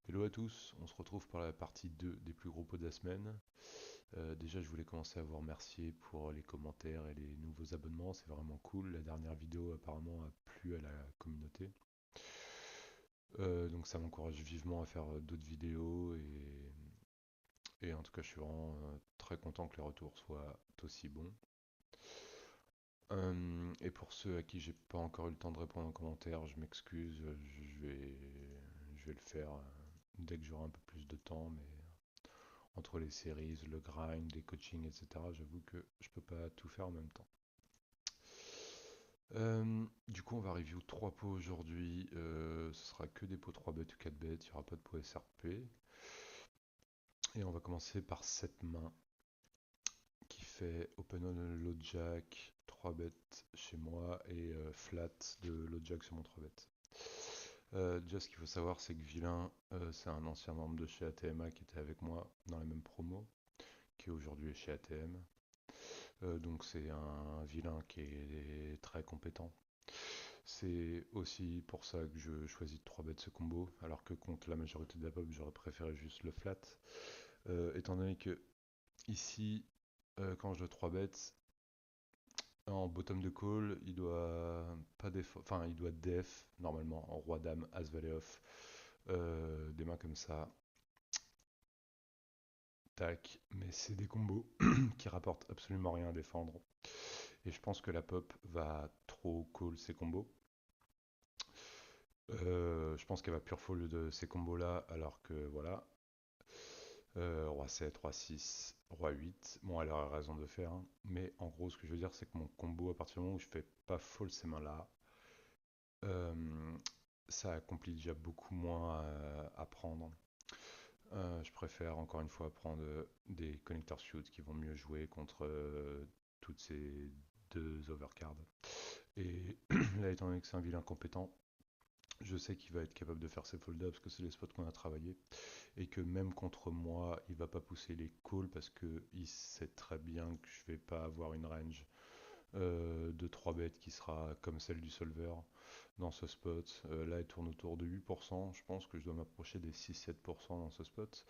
Hello à tous, on se retrouve pour la partie 2 des plus gros pots de la semaine. Déjà, je voulais commencer à vous remercier pour les commentaires et les nouveaux abonnements, c'est vraiment cool. La dernière vidéo apparemment a plu à la communauté. Donc ça m'encourage vivement à faire d'autres vidéos et en tout cas, je suis vraiment très content que les retours soient aussi bons. Et pour ceux à qui j'ai pas encore eu le temps de répondre en commentaire, je m'excuse, je vais le faire dès que j'aurai un peu plus de temps, mais entre les séries, le grind, les coachings, etc., j'avoue que je peux pas tout faire en même temps. Du coup, on va review 3 pots aujourd'hui. Ce sera que des pots 3 bêtes ou 4 bêtes, il n'y aura pas de pot SRP. Et on va commencer par cette main qui fait Open on low jack, 3 bêtes chez moi et flat de low jack sur mon 3 bêtes. Déjà, ce qu'il faut savoir, c'est que Vilain, c'est un ancien membre de chez ATMA qui était avec moi dans la même promo, qui aujourd'hui est chez ATM. Donc c'est un vilain qui est très compétent. C'est aussi pour ça que je choisis de 3 bêtes ce combo, alors que contre la majorité de la pop, j'aurais préféré juste le flat. Étant donné que ici, quand je dois 3 bêtes, en bottom de call, il doit pas enfin il doit def normalement en roi dame, as valet off, des mains comme ça, tac, mais c'est des combos qui rapportent absolument rien à défendre. Et je pense que la pop va trop call ces combos. Je pense qu'elle va pure fold de ces combos là, alors que voilà. Roi 7, Roi 6, Roi 8. Bon, elle aurait raison de faire, hein. Mais en gros, ce que je veux dire, c'est que mon combo, à partir du moment où je fais pas fold ces mains là, euh, ça accomplit déjà beaucoup moins à prendre. Je préfère encore une fois prendre des connecteurs shoot qui vont mieux jouer contre toutes ces deux overcards. Et là, étant donné que c'est un vilain compétent, je sais qu'il va être capable de faire ses fold-ups parce que c'est les spots qu'on a travaillé. Et que même contre moi, il va pas pousser les calls parce qu'il sait très bien que je vais pas avoir une range de 3 bêtes qui sera comme celle du solver dans ce spot. Là, elle tourne autour de 8%. Je pense que je dois m'approcher des 6-7% dans ce spot.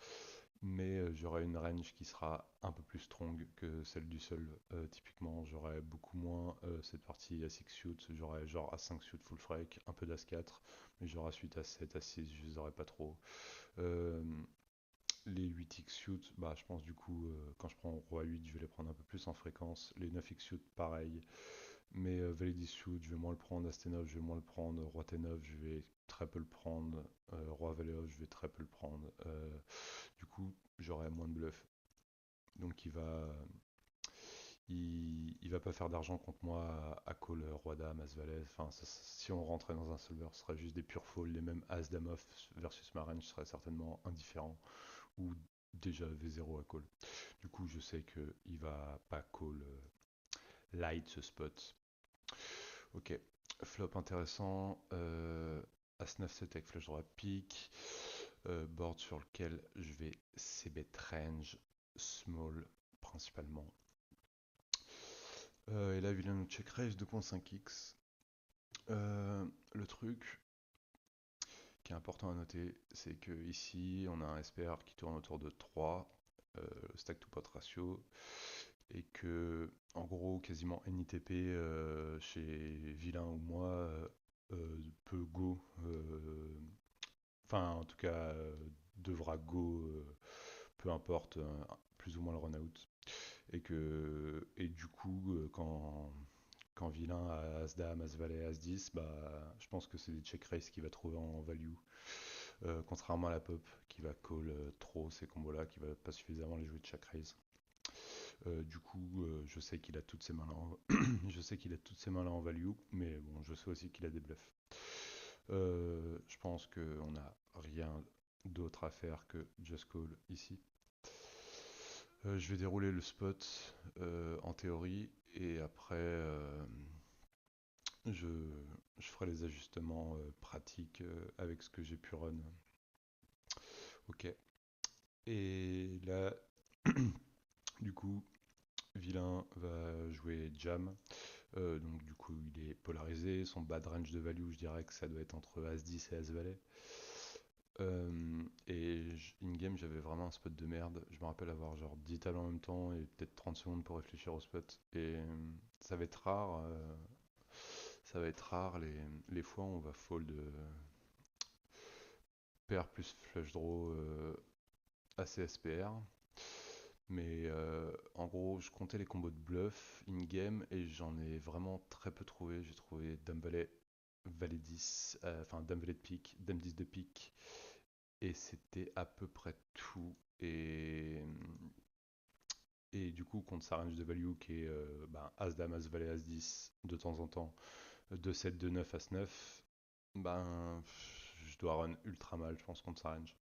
Mais j'aurai une range qui sera un peu plus strong que celle du sol. Typiquement, j'aurai beaucoup moins cette partie à 6 suit. J'aurai genre à 5 suit full freak, un peu d'as 4, mais j'aurai suite à 7, à 6, je les aurai pas trop. Euh, les 8x suit, bah, je pense du coup, quand je prends roi 8, je vais les prendre un peu plus en fréquence. Les 9x suit, pareil. Mais valet 10 suit, je vais moins le prendre. As T9, je vais moins le prendre. Roi T9, je vais très peu le prendre. Roi valet off, je vais très peu le prendre. Du coup, j'aurai moins de bluff. Donc il va pas faire d'argent contre moi à call roi dame, as valet. Enfin, si on rentrait dans un solver, ce serait juste des pure folds. Les mêmes as dame off versus ma range seraient certainement indifférents ou déjà V0 à call. Du coup, je sais qu'il va pas call light ce spot. Ok, flop intéressant. As 9 7 avec flush droit pique. Board sur lequel je vais c-bet range small principalement. Et là, vilain check raise 2.5x. Le truc qui est important à noter, c'est que ici on a un SPR qui tourne autour de 3, stack to pot ratio, et que en gros quasiment NITP chez Vilain ou moi peut go, enfin en tout cas devra go, peu importe, plus ou moins le run out, et du coup quand Vilain a As-Dame, As-Valet, As-10, bah, je pense que c'est des check raise qu'il va trouver en value. Contrairement à la pop qui va call trop ces combos là, qui va pas suffisamment les jouer de check raise. Du coup, je sais qu'il a toutes ces mains là je sais qu'il a toutes ces mains là en value, mais bon, je sais aussi qu'il a des bluffs. Je pense qu'on n'a rien d'autre à faire que just call ici. Je vais dérouler le spot en théorie et après je, je ferai les ajustements pratiques avec ce que j'ai pu run. Ok. Et là, du coup, Vilain va jouer Jam. Donc du coup, il est polarisé. Son bad range de value, je dirais que ça doit être entre As-10 et As-Valet. Et in-game, j'avais vraiment un spot de merde. Je me rappelle avoir genre 10 talents en même temps et peut-être 30 secondes pour réfléchir au spot. Et ça va être rare, ça va être rare les fois où on va fold pair plus flush draw assez SPR. Mais en gros, je comptais les combos de bluff in-game et j'en ai vraiment très peu trouvé. J'ai trouvé Dame Valet, Valet 10, enfin Dame Valet de pique, Dame 10 de pique, et c'était à peu près tout. Et du coup, contre sa range de value qui est ben, As Dame, As Valet, As 10 de temps en temps, 2-7, 2-9, As 9, ben je dois run ultra mal, je pense, contre sa range.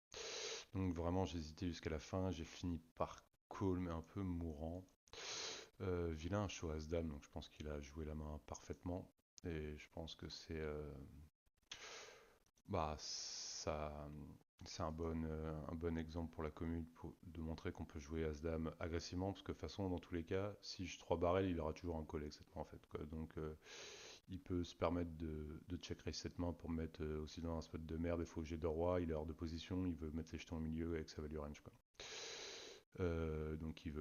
Donc vraiment, j'ai hésité jusqu'à la fin. J'ai fini par call, mais un peu mourant. Vilain a show As Dame, donc je pense qu'il a joué la main parfaitement. Et je pense que bah, c'est un bon exemple pour la commune de montrer qu'on peut jouer As-Dame agressivement, parce que de toute façon, dans tous les cas, si je 3 barrels, il aura toujours un call avec cette main en fait, quoi. Donc il peut se permettre de check raise cette main pour me mettre aussi dans un spot de merde. Il faut que j'ai deux rois, il est hors de position, il veut mettre les jetons au milieu avec sa value range, quoi. Donc il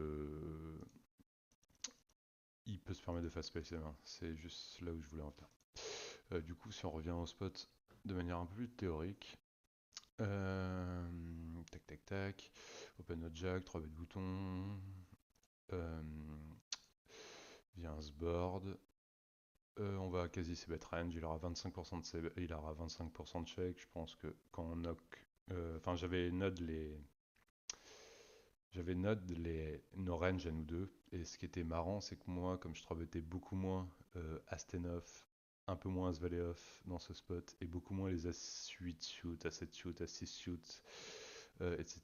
peut se permettre de fast space ses mains. C'est juste là où je voulais en venir. Du coup, si on revient au spot de manière un peu plus théorique, tac tac tac, open note jack, 3 bêtes boutons, euh, vient ce board, on va quasi ses bet range, il aura 25% il aura 25% de check, je pense que quand on knock, enfin nos ranges à nous deux, et ce qui était marrant, c'est que moi, comme je 3 beaucoup moins As-10 off, un peu moins As-Valet off dans ce spot, et beaucoup moins les As-8 shoot, As-7 shoot, As-6 shoot, etc.,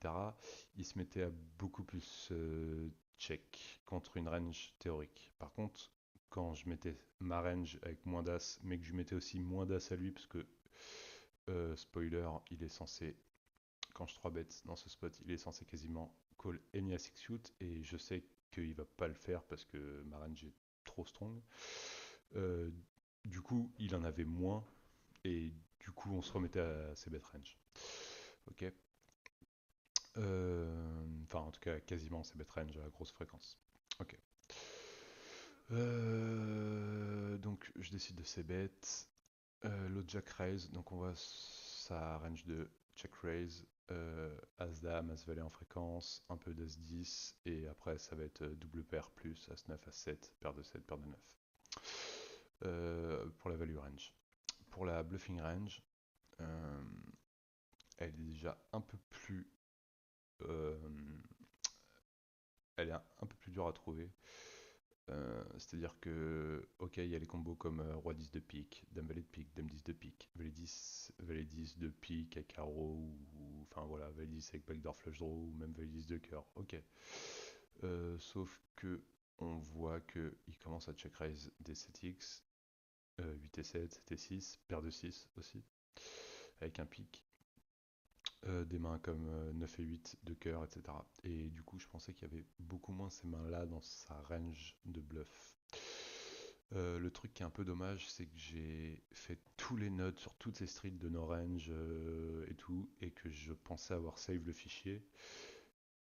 il se mettait à beaucoup plus check contre une range théorique. Par contre, quand je mettais ma range avec moins d'as, mais que je mettais aussi moins d'as à lui, parce que, spoiler, il est censé, quand je 3 bet dans ce spot, il est censé quasiment call any as 6 shoot, et je sais qu'il va pas le faire parce que ma range est trop strong. Euh, du coup, il en avait moins, et du coup, on se remettait à ses bet range. Ok. Enfin, en tout cas, quasiment ses bet range à grosse fréquence. Ok. Donc, je décide de ses bêtes. L'autre jack raise, donc on voit sa range de check raise, as dame, as valet en fréquence, un peu d'as 10, et après ça va être double paire plus as 9, as 7, paire de 7, paire de 9. Pour la value range. Pour la bluffing range, euh, elle est déjà un peu plus euh, elle est un peu plus dure à trouver. C'est-à-dire que, ok, il y a les combos comme Roi 10 de pique, Dame Valet de pique, Dame 10 de pique, Valet 10 de pique à carreau, ou enfin voilà, Valet 10 avec backdoor flush draw, ou même Valet 10 de cœur, ok. Sauf que on voit qu'il commence à check raise des 7x, 8 et 7, 7 et 6, paire de 6 aussi, avec un pique. Des mains comme 9 et 8 de cœur, etc. Et du coup, je pensais qu'il y avait beaucoup moins ces mains-là dans sa range de bluff. Le truc qui est un peu dommage, c'est que j'ai fait tous les nodes sur toutes ces streets de no range et tout, et que je pensais avoir save le fichier,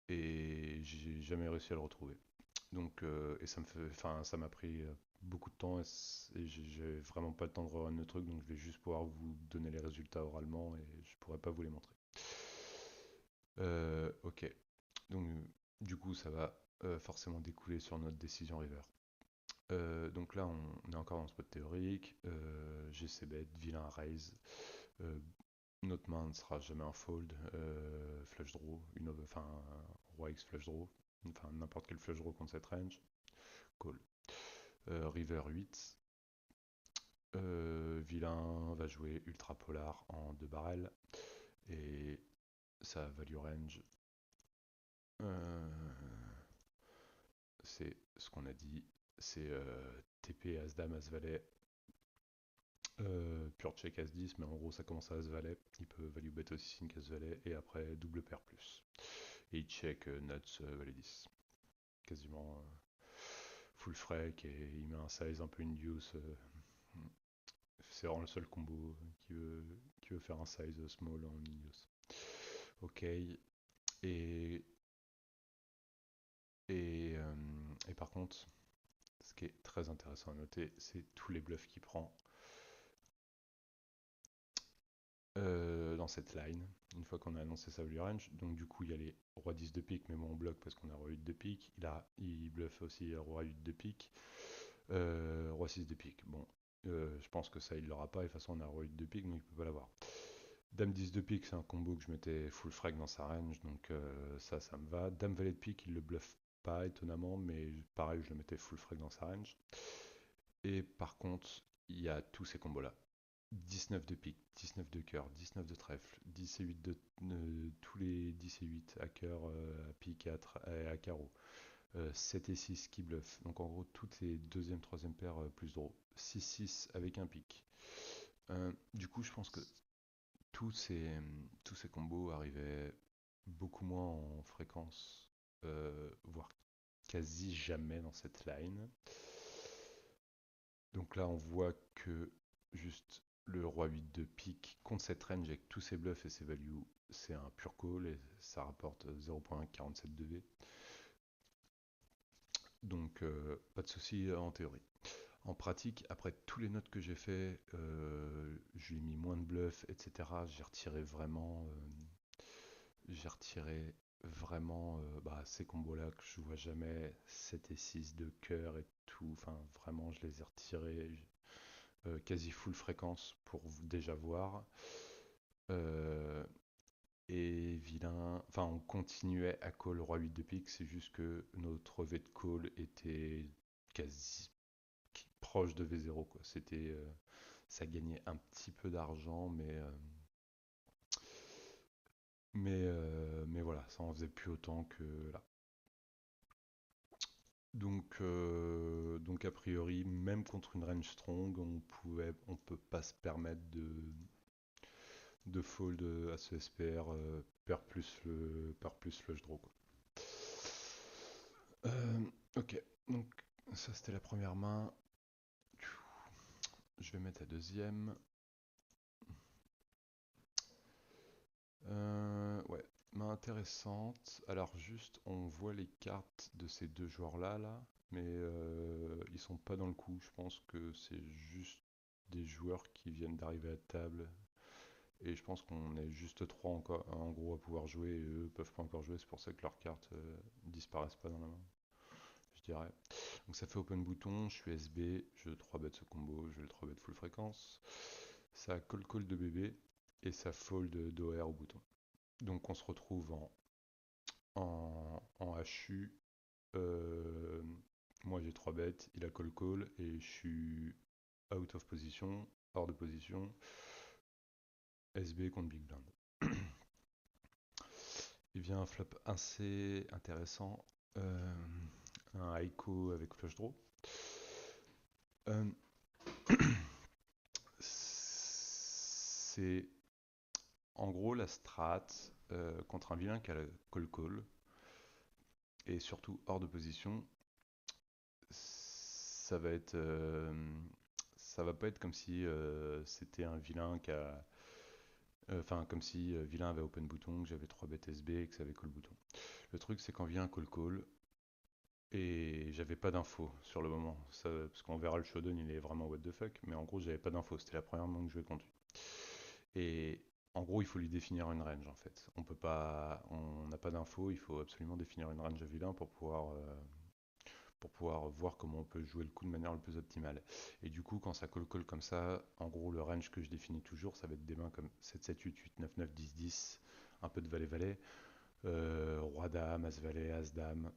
et j'ai jamais réussi à le retrouver. Donc, et ça m'a pris beaucoup de temps, et j'ai vraiment pas le temps de rerun le truc, donc je vais juste pouvoir vous donner les résultats oralement, et je pourrais pas vous les montrer. Ok. Donc, du coup, ça va forcément découler sur notre décision river. Donc là, on est encore dans le spot théorique. GC bet, vilain raise. Euh, notre main ne sera jamais un fold. Flush draw, enfin, roi X flush draw. Enfin, n'importe quel flush draw contre cette range. Call. River 8. Vilain va jouer ultra polar en 2 barrels. Et sa value range, c'est ce qu'on a dit, c'est TP As Dame As Valet, pure check As 10, mais en gros ça commence à As Valet, il peut value bet aussi sync As Valet, et après double paire plus. Et il check nuts Valet 10. Quasiment full frec, et il met un size un peu induce. C'est vraiment le seul combo qui veut faire un size small en induce. Ok, Et, et, et par contre, ce qui est très intéressant à noter, c'est tous les bluffs qu'il prend dans cette line, une fois qu'on a annoncé sa value range. Donc du coup, il y a les roi 10 de pique, mais bon, on bloque parce qu'on a roi 8 de pique. Il bluffe aussi roi 8 de pique, roi 6 de pique. Bon, je pense que ça, il l'aura pas. Et de toute façon, on a roi 8 de pique, donc il peut pas l'avoir. Dame 10 de pique, c'est un combo que je mettais full frag dans sa range, donc ça me va. Dame valet de pique, il le bluffe pas étonnamment, mais pareil, je le mettais full frag dans sa range. Et par contre, il y a tous ces combos-là. 19 de pique, 19 de cœur, 19 de trèfle, 10 et 8 de. Tous les 10 et 8 à cœur, à pique, à carreau. 7 et 6 qui bluff. Donc en gros, toutes les deuxième, troisième paires plus draw. 6-6 avec un pique. Du coup, je pense que tous ces, tous ces combos arrivaient beaucoup moins en fréquence, voire quasi jamais dans cette line. Donc là, on voit que juste le roi 8 de pique contre cette range avec tous ses bluffs et ses values, c'est un pur call et ça rapporte 0.47 de V. Donc pas de souci en théorie. En pratique, après tous les notes que j'ai fait, je lui ai mis moins de bluffs, etc. J'ai retiré vraiment ces combos-là que je vois jamais, 7 et 6 de cœur et tout. Enfin, vraiment, je les ai retirés quasi full fréquence pour déjà voir. Euh, et vilain, enfin, on continuait à call roi 8 de pique, c'est juste que notre V de call était quasi proche de V0, quoi. Ça gagnait un petit peu d'argent, mais voilà, ça en faisait plus autant que là. Donc a priori, même contre une range strong, on peut pas se permettre de fold à ce SPR pair plus flush draw, quoi. Ok, donc ça c'était la première main. Je vais mettre la deuxième. Ouais, main intéressante. Alors juste, on voit les cartes de ces deux joueurs-là, là, mais ils sont pas dans le coup. Je pense que c'est juste des joueurs qui viennent d'arriver à table. Et je pense qu'on est juste trois encore, en gros à pouvoir jouer et eux peuvent pas encore jouer. C'est pour ça que leurs cartes disparaissent pas dans la main, je dirais. Donc ça fait open bouton, je suis SB, je 3 bet ce combo, je vais le 3 bet full fréquence. Ça call de bébé et ça fold d'OR au bouton. Donc on se retrouve en HU. Euh, Moi j'ai 3 bêtes, il a call et je suis out of position, hors de position. SB contre Big Blind. Il vient un flop assez intéressant. euh, un Aiko avec flush draw. Euh, c'est en gros la strat contre un vilain qui a la call et surtout hors de position. Ça va être ça va pas être comme si c'était un vilain qui a enfin comme si vilain avait open bouton, que j'avais 3 bêtes SB et que ça avait call bouton. Le truc c'est quand vient call et j'avais pas d'infos sur le moment. Parce qu'on verra le showdown, il est vraiment what the fuck, mais en gros j'avais pas d'infos, c'était la première main que je jouais contre lui. Et en gros il faut lui définir une range en fait. On n'a pas d'infos, il faut absolument définir une range à vilain pour pouvoir voir comment on peut jouer le coup de manière le plus optimale. Et du coup, quand ça call comme ça, en gros, le range que je définis toujours, ça va être des mains comme 7, 7, 8, 8, 9, 9, 10, 10, un peu de valet-valet, roi-dame, as-valet, as-dame,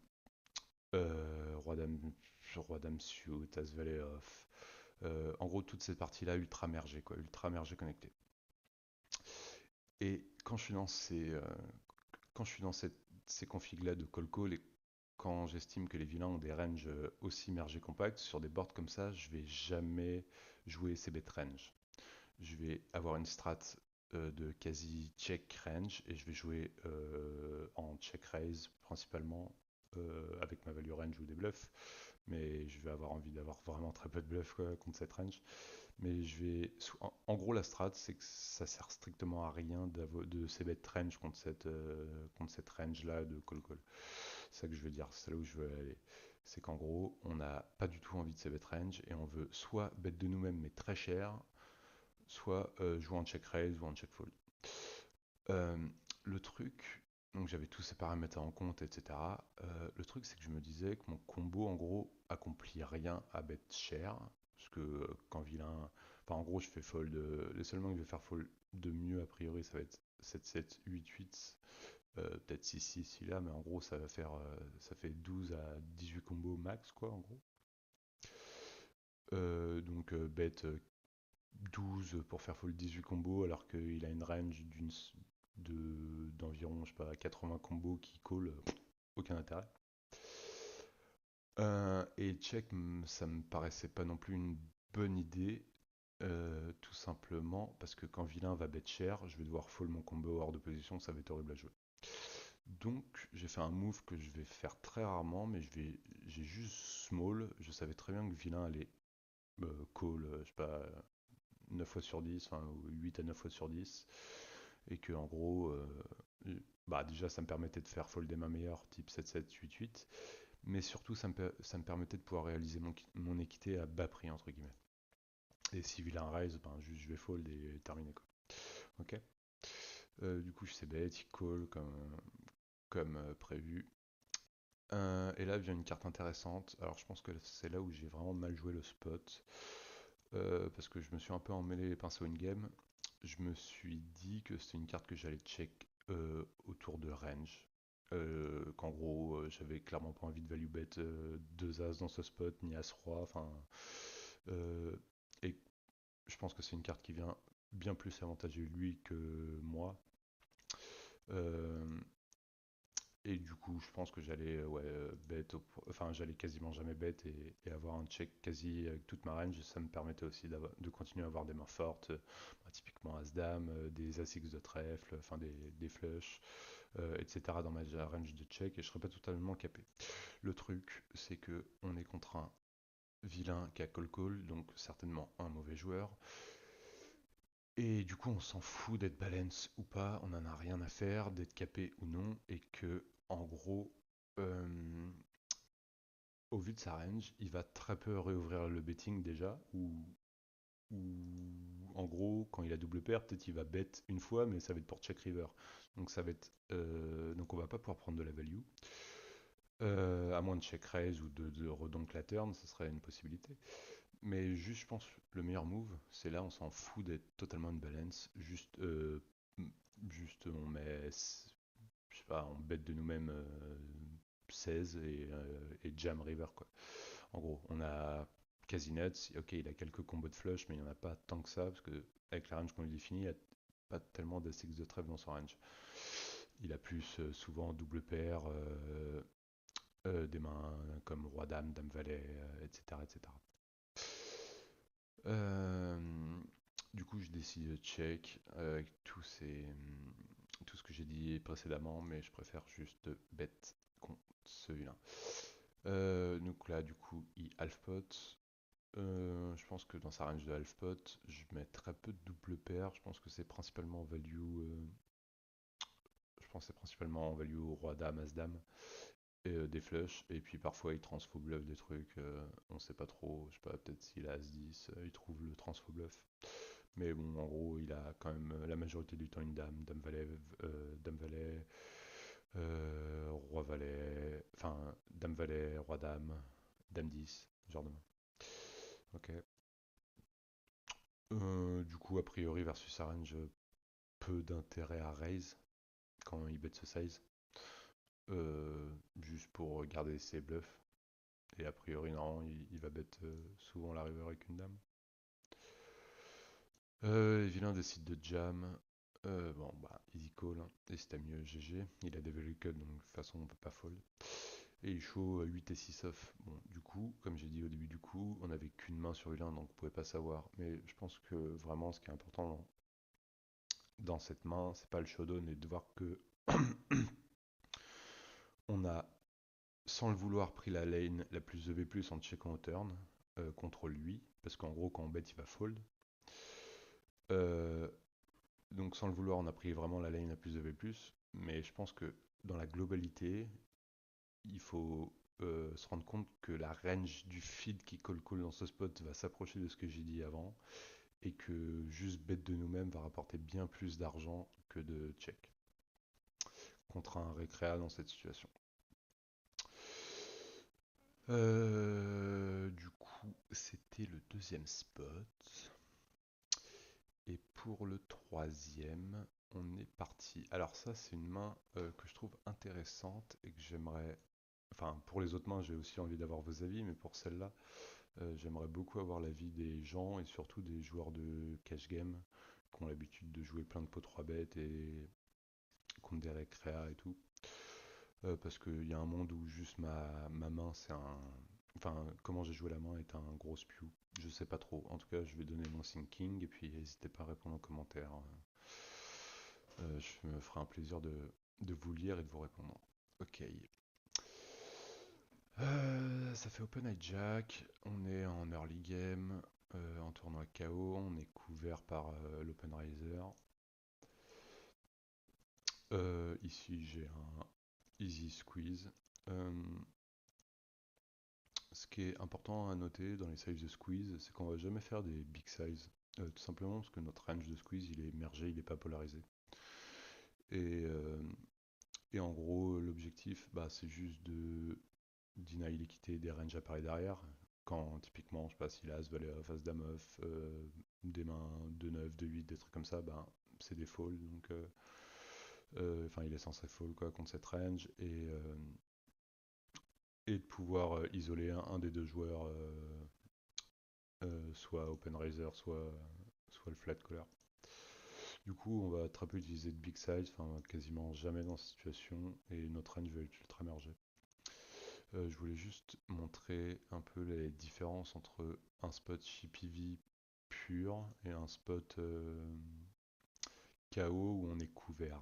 roi-dame, roi-dame suit, as-valet off. En gros, toute cette partie-là, ultra mergée, quoi, ultra mergée connectée. Et quand je suis dans ces configs-là de call et quand j'estime que les vilains ont des ranges aussi mergés compacts, sur des boards comme ça, je vais jamais jouer ces bet range. Je vais avoir une strat de quasi check range et je vais jouer en check raise principalement avec ma value range ou des bluffs, mais je vais avoir envie d'avoir vraiment très peu de bluffs quoi, contre cette range. Mais en gros, la strat, c'est que ça sert strictement à rien de ces bet range contre cette range-là de call-call. C'est ça que je veux dire, c'est là où je veux aller. C'est qu'en gros, on n'a pas du tout envie de ces bet range et on veut soit bet de nous-mêmes mais très cher, soit jouer en check raise ou en check fold. Euh, le truc, donc j'avais tous ces paramètres en compte, etc. Le truc, c'est que je me disais que mon combo, en gros, accomplit rien à bet cher. Parce que quand vilain. Enfin, en gros, je fais fold. Les seuls mains que je vais faire fold de mieux, a priori, ça va être 7-7, 8-8, peut-être 6-6 ici là, mais en gros, ça fait 12 à 18 combos max, quoi, en gros. Donc, bet 12 pour faire fold 18 combos alors qu'il a une range d'environ, je sais pas, 80 combos qui call, aucun intérêt. Et check, ça me paraissait pas non plus une bonne idée, tout simplement parce que quand vilain va bet cher, je vais devoir fold mon combo hors de position, ça va être horrible à jouer. Donc j'ai fait un move que je vais faire très rarement, mais j'ai juste small. Je savais très bien que vilain allait call, je sais pas, 9 fois sur 10, enfin 8 à 9 fois sur 10, et que en gros, bah déjà ça me permettait de faire fold des mains meilleures, type 7-7, 8-8, mais surtout ça me permettait de pouvoir réaliser mon équité à bas prix, entre guillemets. Et si vilain raise, ben juste je vais fold et terminer quoi. Ok. Du coup je sais bet, il call comme prévu. Et là vient une carte intéressante. Alors je pense que c'est là où j'ai vraiment mal joué le spot. Parce que je me suis un peu emmêlé les pinceaux in-game. Je me suis dit que c'était une carte que j'allais check autour de range. Qu'en gros, j'avais clairement pas envie de value bet 2 as dans ce spot, ni as roi. Enfin, euh, et je pense que c'est une carte qui vient bien plus avantager lui que moi. Euh, et du coup, je pense que j'allais ouais, enfin j'allais quasiment jamais bet et avoir un check quasi avec toute ma range. Ça me permettait aussi de continuer à avoir des mains fortes, typiquement As-Dame, des As-X de trèfle, enfin des flushs, etc. dans ma range de check et je serais pas totalement capé. Le truc, c'est que on est contre un vilain qui a call, donc certainement un mauvais joueur. Et du coup, on s'en fout d'être balance ou pas, on en a rien à faire, d'être capé ou non, et que, en gros, euh, au vu de sa range, il va très peu réouvrir le betting déjà, ou en gros, quand il a double paire, peut-être il va bet une fois, mais ça va être pour check river. Donc ça va être, donc on va pas pouvoir prendre de la value. À moins de check raise ou de redonk la turn, ce serait une possibilité. Mais juste, je pense, le meilleur move, c'est là, on s'en fout d'être totalement une balance. Juste on met, je sais pas, on bet de nous-mêmes 16 et jam river, quoi. En gros, on a quasi nuts. Ok, il a quelques combos de flush, mais il n'y en a pas tant que ça, parce que avec la range qu'on lui définit, il n'y a pas tellement d'assix de trèfle dans son range. Il a plus souvent double paire, des mains comme roi-dame, dame-valet, etc., etc. Euh, du coup, je décide de check avec tout ce que j'ai dit précédemment, mais je préfère juste bet contre celui-là. Donc là, du coup, il half pot. Je pense que dans sa range de half pot, je mets très peu de double paire. Je pense que c'est principalement value. Je pense que c'est principalement en value roi dame, as dame et des flushs. Et puis parfois il transfo bluff des trucs. On sait pas trop. Je sais pas, peut-être s'il a as 10, il trouve le transfo bluff. Mais bon, en gros, il a quand même la majorité du temps une dame, dame-valet, roi-valet, enfin, dame-valet, roi-dame, dame-10, genre de main. Ok. Du coup, a priori, versus sa range, peu d'intérêt à raise quand il bet ce size. Juste pour garder ses bluffs. Et a priori, non, il va bet souvent la river avec une dame. Vilain décide de jam. Bon, bah, easy call, hein. Et c'était mieux GG. Il a des value cut, donc de toute façon, on peut pas fold. Et il show 8 et 6 off. Bon, du coup, comme j'ai dit au début du coup, on avait qu'une main sur vilain, donc on pouvait pas savoir. Mais je pense que vraiment, ce qui est important dans cette main, c'est pas le showdown et de voir que on a sans le vouloir, pris la lane la plus EV+, en checkant au turn, contre lui, parce qu'en gros, quand on bet, il va fold. Euh, donc sans le vouloir, on a pris vraiment la lane la plus EV+, mais je pense que dans la globalité, il faut se rendre compte que la range du feed qui call dans ce spot va s'approcher de ce que j'ai dit avant, et que juste bet de nous-mêmes va rapporter bien plus d'argent que de check contre un récréa dans cette situation. Du coup, c'était le deuxième spot. Et pour le troisième, on est parti. Alors ça, c'est une main que je trouve intéressante et que j'aimerais... Enfin, pour les autres mains, j'ai aussi envie d'avoir vos avis, mais pour celle-là, j'aimerais beaucoup avoir l'avis des gens et surtout des joueurs de cash game qui ont l'habitude de jouer plein de pots 3 bêtes et contre des récréas et tout. Parce qu'il y a un monde où juste ma main, c'est un... Enfin, comment j'ai joué la main est un gros spew. Je sais pas trop. En tout cas, je vais donner mon thinking et puis n'hésitez pas à répondre en commentaire. Je me ferai un plaisir de vous lire et de vous répondre. Ok. Ça fait Open Hijack. On est en early game, en tournoi KO. On est couvert par l'Open Riser. Ici, j'ai un easy squeeze. Ce qui est important à noter dans les sizes de squeeze, c'est qu'on va jamais faire des big size. Tout simplement parce que notre range de squeeze, il est émergé, il n'est pas polarisé. Et, euh, et en gros, l'objectif, bah, c'est juste de deny l'équité des ranges appareils derrière. Quand typiquement, je sais pas, s'il a As, Valet off, As, Dame off, des mains de 9, de 8, des trucs comme ça, bah, c'est des falls. Donc, enfin, il est censé fall quoi, contre cette range. Et de pouvoir isoler un des deux joueurs, soit Open Raiser, soit le flat caller. Du coup, on va très peu utiliser de big size, enfin quasiment jamais dans cette situation, et notre range va être ultra mergé. Je voulais juste montrer un peu les différences entre un spot CPV pur et un spot KO où on est couvert.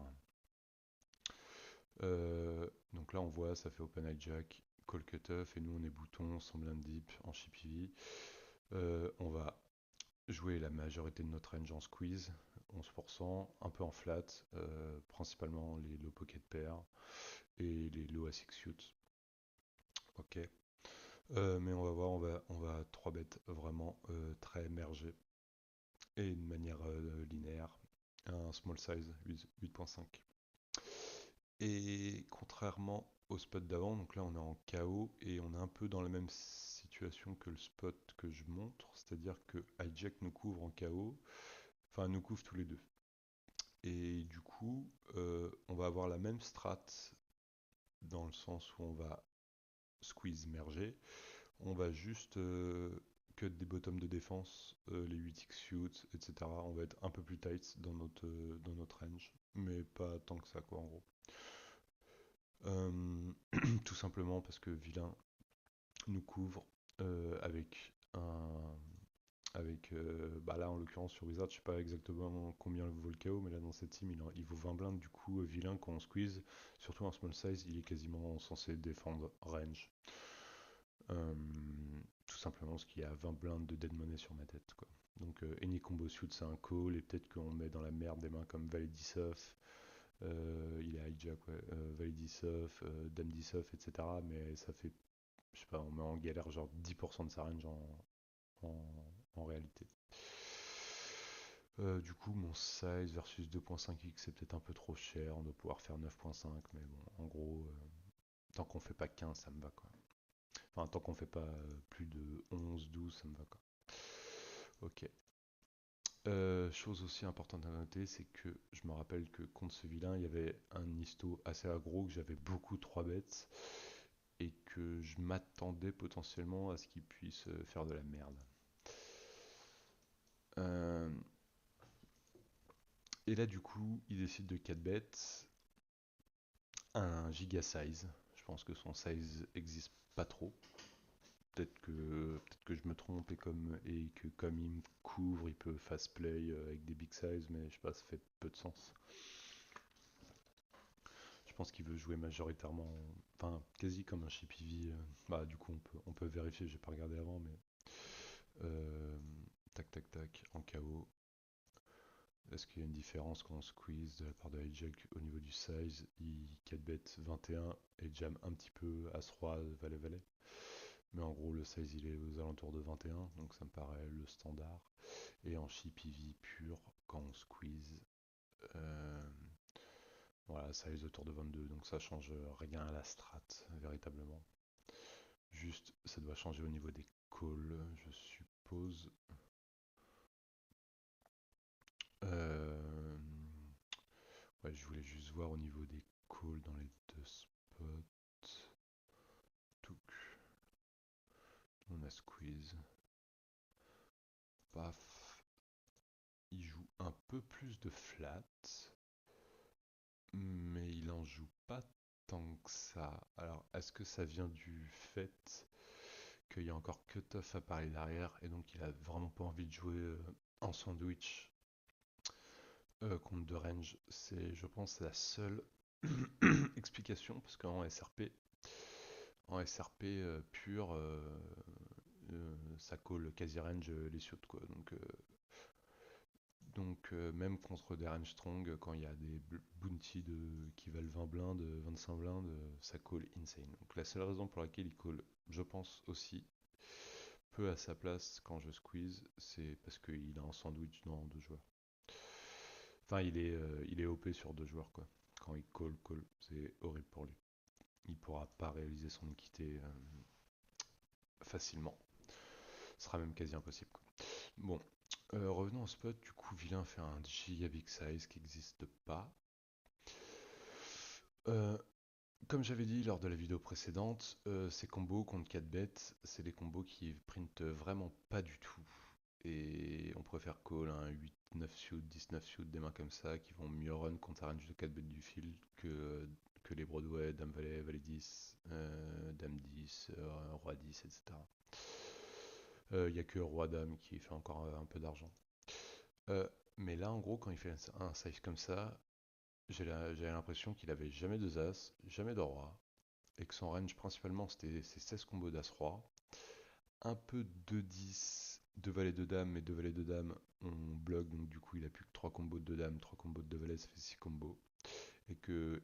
Donc là, on voit, ça fait Open Hijack, Call Cutoff, et nous, on est bouton, sans blind deep en CPV. On va jouer la majorité de notre range en squeeze, 11%, un peu en flat, principalement les low pocket pairs et les low a 6 suits. Ok. Mais on va voir, on va 3 bêtes vraiment très émergées et de manière linéaire. Un small size 8.5. Et contrairement au spot d'avant, donc là on est en KO et on est un peu dans la même situation que le spot que je montre, c'est-à-dire que hijack nous couvre en KO, enfin nous couvre tous les deux. Et du coup, on va avoir la même strat dans le sens où on va squeeze merger. On va juste cut des bottoms de défense, les 8x suits, etc. On va être un peu plus tight dans notre range, mais pas tant que ça, quoi, en gros. Tout simplement parce que Vilain nous couvre avec un. Avec, bah là en l'occurrence sur Wizard, je sais pas exactement combien vaut le KO, mais là dans cette team il vaut 20 blindes. Du coup, Vilain quand on squeeze, surtout en small size, il est quasiment censé défendre range. Euh, Tout simplement parce qu'il y a 20 blindes de dead money sur ma tête, quoi. Donc any combo suit c'est un call, et peut-être qu'on met dans la merde des mains comme Valet 10 off, il est hijack, ouais, Valet 10 off, Dame 10 off, etc. Mais ça fait, je sais pas, on met en galère genre 10% de sa range en réalité. Du coup, mon size versus 2.5x, c'est peut-être un peu trop cher. On doit pouvoir faire 9.5, mais bon, en gros, tant qu'on fait pas 15, ça me va quoi. Enfin, tant qu'on fait pas plus de 11, 12, ça me va quoi. Ok. Chose aussi importante à noter, c'est que je me rappelle que contre ce vilain, il y avait un histo assez aggro, que j'avais beaucoup 3 bêtes, et que je m'attendais potentiellement à ce qu'il puisse faire de la merde. Euh, et là, du coup, il décide de 4 bêtes, un giga size. Je pense que son size existe pas trop. Peut-être que je me trompe et que comme il me couvre, il peut fast play avec des big size, mais je sais pas, ça fait peu de sens. Je pense qu'il veut jouer majoritairement, enfin quasi comme un chip EV. Bah du coup on peut vérifier, j'ai pas regardé avant, mais euh, tac tac tac en KO. Est-ce qu'il y a une différence quand on squeeze de la part de Hijack au niveau du size? Il 4-bet 21 et jam un petit peu As-Roi, Valet-Valet. Mais en gros, le size il est aux alentours de 21, donc ça me paraît le standard. Et en chip EV pur, quand on squeeze, euh, voilà, size autour de 22, donc ça change rien à la strat, véritablement. Juste, ça doit changer au niveau des calls, je suppose. Euh, Ouais, je voulais juste voir au niveau des calls dans les deux spots. Touk. On a squeeze. Paf. Il joue un peu plus de flat, mais il en joue pas tant que ça. Alors, est-ce que ça vient du fait qu'il y a encore cut-off à parler derrière et donc il a vraiment pas envie de jouer en sandwich contre de range? C'est, je pense, la seule explication parce qu'en SRP, pur, ça call quasi range les siots quoi. Donc même contre des range strong, quand il y a des bounty qui valent 20 blindes, 25 blindes, ça call insane. Donc la seule raison pour laquelle il call, je pense aussi, peu à sa place quand je squeeze, c'est parce qu'il a un sandwich dans deux joueurs. Enfin, il est OP sur deux joueurs quoi. Quand il call, c'est horrible pour lui. Il pourra pas réaliser son équité facilement. Ce sera même quasi impossible quoi. Bon, revenons au spot, du coup, vilain fait un giga big size qui n'existe pas. Euh, Comme j'avais dit lors de la vidéo précédente, ces combos contre 4 bêtes, c'est des combos qui printent vraiment pas du tout. Et on préfère call un 8, 9 suit, 19 suit, des mains comme ça qui vont mieux run contre un range de 4 bêtes du field que les Broadway, Dame Valet, Valet 10, Dame 10, Roi 10, etc. Il n'y a que Roi Dame qui fait encore un peu d'argent. Euh, mais là, en gros, quand il fait un size comme ça, j'avais l'impression qu'il avait jamais de As, jamais de Roi, et que son range principalement c'était ses 16 combos d'As-Roi, un peu de 10, 2 valets de Dame, mais 2 valets de Dame on bloque, donc du coup il a plus que 3 combos de Dame, 3 combos de 2 valets, ça fait 6 combos.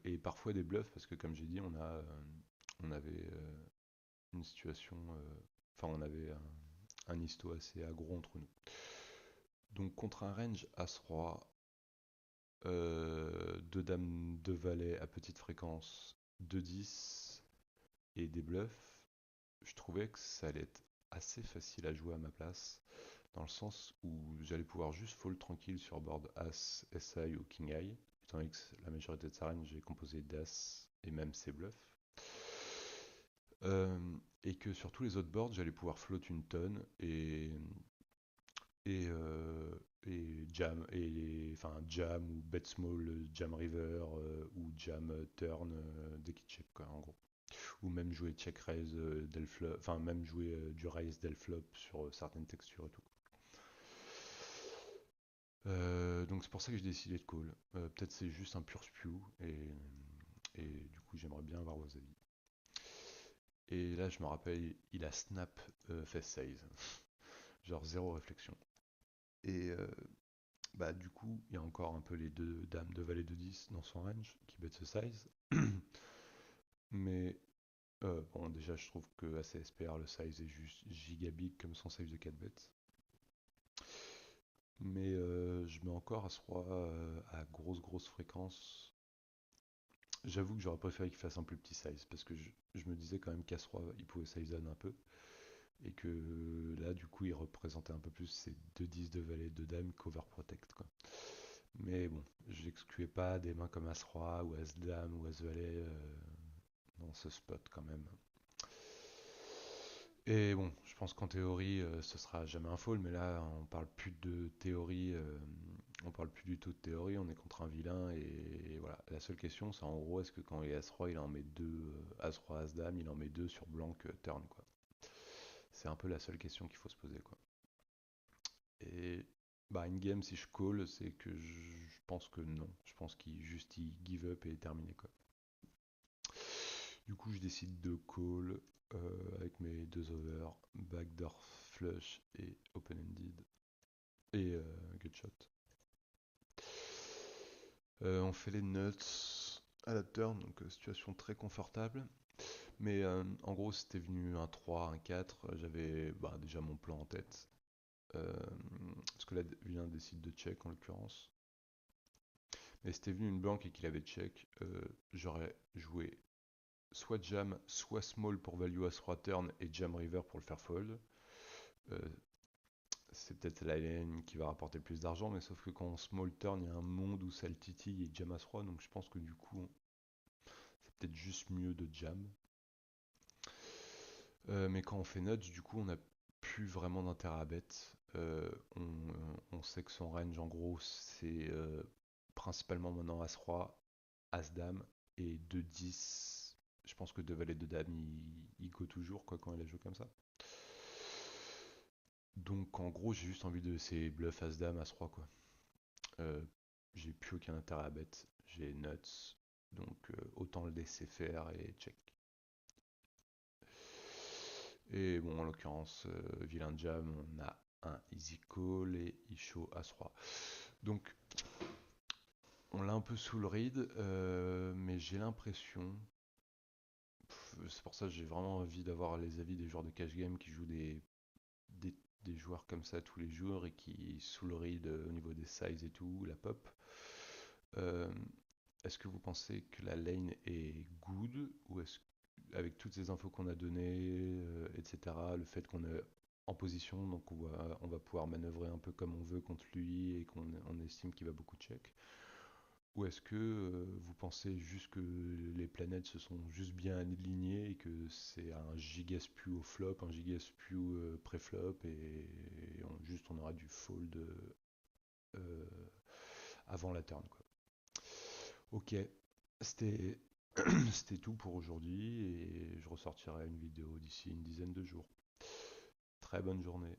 Et parfois des bluffs, parce que comme j'ai dit, on avait une situation, enfin on avait un histo assez aggro entre nous. Donc contre un range As-Roi, 2 dames, 2 valets à petite fréquence, 2 10 et des bluffs, je trouvais que ça allait être assez facile à jouer à ma place, dans le sens où j'allais pouvoir juste fold tranquille sur board As, SI ou King Eye, étant donné que la majorité de sa range est composée d'As et même ses bluffs. Euh, et que sur tous les autres boards, j'allais pouvoir float une tonne et, euh, et jam, enfin jam ou bet small, jam river ou jam turn dès qu'il check quoi en gros. Ou même jouer check raise del flop, enfin même jouer du raise del flop sur certaines textures et tout. Donc c'est pour ça que j'ai décidé de call. Peut-être c'est juste un pur spew et du coup j'aimerais bien avoir vos avis. Et là je me rappelle, il a snap face size, genre zéro réflexion. Et bah du coup il y a encore un peu les deux dames de valet de 10 dans son range qui bet ce size. Mais bon déjà je trouve que ACSPR le size est juste giga big comme son size de 4 bêtes. Mais je mets encore As-Roi à grosse fréquence. J'avoue que j'aurais préféré qu'il fasse un plus petit size parce que je me disais quand même qu'As-Roi il pouvait size un peu et que là du coup il représentait un peu plus ces 2-10 de valet de dame qu'overprotect quoi. Mais bon, j'excluais pas des mains comme As-Roi ou As-Dame ou As-Valet dans ce spot quand même. Et bon, je pense qu'en théorie, ce sera jamais un fold, mais là, on parle plus de théorie, on parle plus du tout de théorie, on est contre un vilain, et voilà. La seule question, c'est en gros, est-ce que quand il est As-Roi, il en met deux, As-Roi, As-Dame, il en met deux sur blanc turn, quoi. C'est un peu la seule question qu'il faut se poser, quoi. Et bah, in-game, si je call, c'est que je pense que non. Je pense qu'il juste il give up et est terminé, quoi. Du coup, je décide de call avec mes deux over, backdoor flush et open-ended et gutshot. On fait les nuts à la turn, donc situation très confortable. Mais en gros, c'était venu un 3, un 4. J'avais déjà mon plan en tête. Parce que là, vilain décide de check en l'occurrence. Mais c'était venu une banque et qu'il avait check. J'aurais joué soit jam, soit small pour value as 3 turn et jam river pour le faire fold. Euh, c'est peut-être la lane qui va rapporter plus d'argent, mais sauf que quand on small turn, il y a un monde où ça le titille et jam as 3, donc je pense que du coup, c'est peut-être juste mieux de jam. Mais quand on fait nuts, du coup, on n'a plus vraiment d'intérêt à bet. On sait que son range, en gros, c'est principalement maintenant As-Roi, As-Dame et 2-10. Je pense que 2 valets de Dame, il go toujours quoi, quand il a joué comme ça. Donc en gros, j'ai juste envie de ces bluffs As-Dame, As-Roi quoi. Euh, j'ai plus aucun intérêt à bet. J'ai nuts. Donc autant le laisser faire et check. Et bon, en l'occurrence, vilain jam, on a un easy call et il show As-Roi. Donc on l'a un peu sous le ride, mais j'ai l'impression, c'est pour ça que j'ai vraiment envie d'avoir les avis des joueurs de cash game qui jouent des, des joueurs comme ça tous les jours et qui sous le ride au niveau des sizes et tout, la pop. Euh, Est-ce que vous pensez que la lane est good ou est-ce avec toutes ces infos qu'on a données, etc., le fait qu'on est en position, donc on va pouvoir manœuvrer un peu comme on veut contre lui et qu'on estime qu'il va beaucoup check. Ou est-ce que vous pensez juste que les planètes se sont juste bien alignées et que c'est un giga spew au flop, un giga spew pré-flop et juste on aura du fold euh, avant la turn quoi. Ok, c'était c'était tout pour aujourd'hui et je ressortirai une vidéo d'ici une dizaine de jours. Très bonne journée.